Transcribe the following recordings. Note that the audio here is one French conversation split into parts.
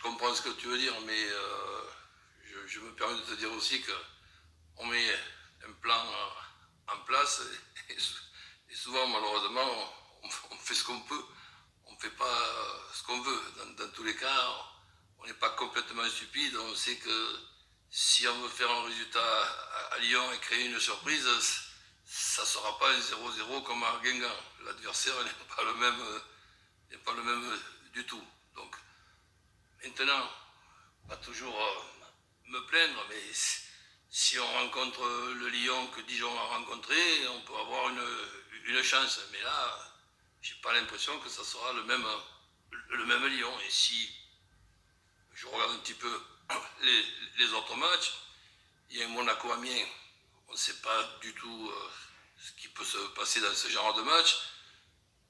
comprends ce que tu veux dire, mais je me permets de te dire aussi qu'on met un plan en place et souvent, malheureusement, on fait ce qu'on peut. On ne fait pas ce qu'on veut. Dans tous les cas, on n'est pas complètement stupide. On sait que si on veut faire un résultat à Lyon et créer une surprise, ça ne sera pas un 0-0 comme à Guingamp. L'adversaire n'est pas le même du tout. Donc, maintenant, pas toujours me plaindre, mais si on rencontre le Lyon que Dijon a rencontré, on peut avoir une chance. Mais là, j'ai pas l'impression que ça sera le même Lyon. Et si je regarde un petit peu les autres matchs, il y a un Monaco-Amiens, on ne sait pas du tout ce qui peut se passer dans ce genre de match.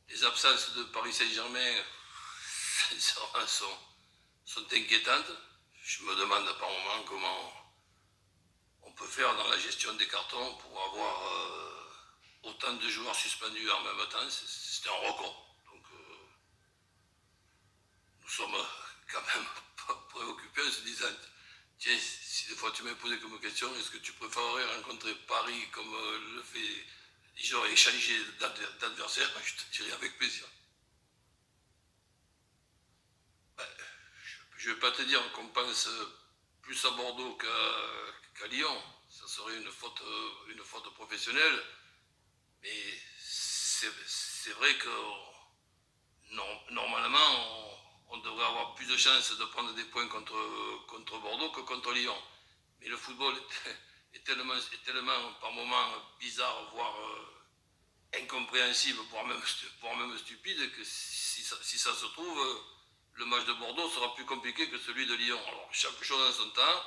Les absences de Paris Saint-Germain, sincèrement, sont inquiétantes. Je me demande par moment comment on peut faire dans la gestion des cartons pour avoir autant de joueurs suspendus en même temps. C'est un record. Donc nous sommes quand même préoccupés en se disant, tiens, si des fois tu m'as posé comme question, est-ce que tu préférerais rencontrer Paris comme le fait Dijon et changer d'adversaire? Je te dirais avec plaisir. Je ne vais pas te dire qu'on pense plus à Bordeaux qu'à Lyon. Ça serait une faute professionnelle. Mais c'est vrai que normalement, on devrait avoir plus de chances de prendre des points contre Bordeaux que contre Lyon. Mais le football est tellement par moments bizarre, voire incompréhensible, voire même stupide, que si ça se trouve, le match de Bordeaux sera plus compliqué que celui de Lyon. Alors, chaque chose en son temps.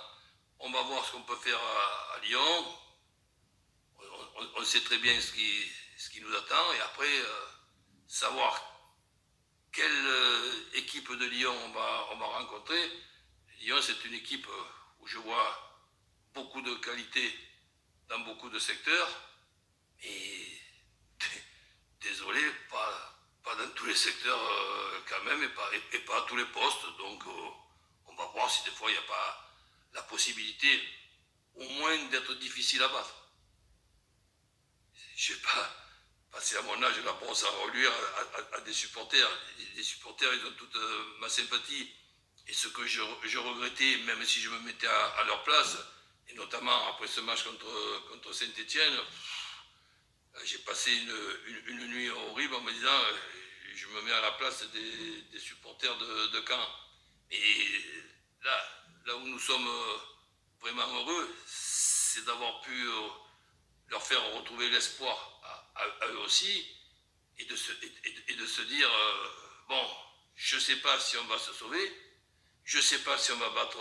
On va voir ce qu'on peut faire à Lyon. On sait très bien ce qui nous attend. Et après, savoir quelle équipe de Lyon on va rencontrer. Lyon, c'est une équipe où je vois beaucoup de qualité dans beaucoup de secteurs. Mais désolé, pas dans tous les secteurs quand même, et pas à tous les postes. Donc on va voir si des fois il n'y a pas la possibilité au moins d'être difficile à battre. Je ne vais pas passer à mon âge la brosse à reluire à des supporters. Les supporters, ils ont toute ma sympathie. Et ce que je regrettais, même si je me mettais à leur place, et notamment après ce match contre Saint-Etienne, j'ai passé une nuit horrible en me disant, je me mets à la place des supporters de Caen. Et là où nous sommes vraiment heureux, c'est d'avoir pu leur faire retrouver l'espoir à eux aussi, et de se dire, bon, je ne sais pas si on va se sauver, je ne sais pas si on va battre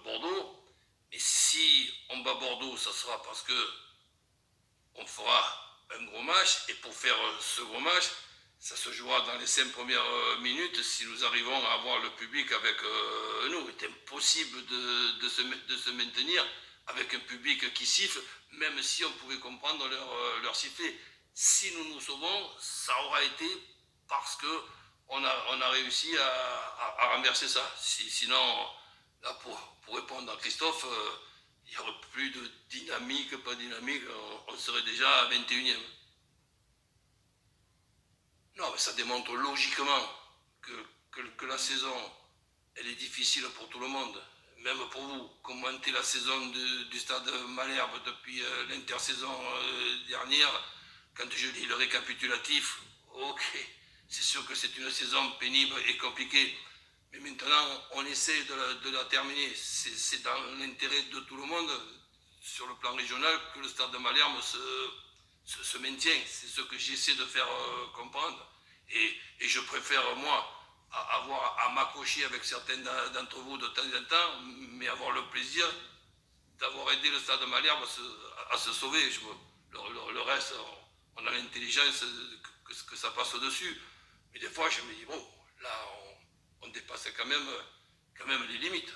Bordeaux, mais si on bat Bordeaux, ça sera parce que on fera un gros match, et pour faire ce gros match, ça se jouera dans les 5 premières minutes si nous arrivons à avoir le public avec nous. Il est impossible de se maintenir avec un public qui siffle, même si on pouvait comprendre leur sifflet. Si nous nous sauvons, ça aura été parce qu'on a réussi à renverser ça. Sinon, là, pour répondre à Christophe, il n'y aurait plus de dynamique, pas dynamique, on serait déjà à 21e. Non, mais ça démontre logiquement que la saison, elle est difficile pour tout le monde, même pour vous. Commenter la saison du stade Malherbe depuis l'intersaison dernière, quand je lis le récapitulatif, ok, c'est sûr que c'est une saison pénible et compliquée. Mais maintenant, on essaie de la terminer. C'est dans l'intérêt de tout le monde, sur le plan régional, que le stade de Malherbe se maintient. C'est ce que j'essaie de faire comprendre. Et je préfère, moi, avoir à m'accrocher avec certains d'entre vous de temps en temps, mais avoir le plaisir d'avoir aidé le stade de Malherbe à se sauver. Le reste, on a l'intelligence que ça passe au-dessus. Mais des fois, je me dis, bon, là, on dépasse quand même les limites.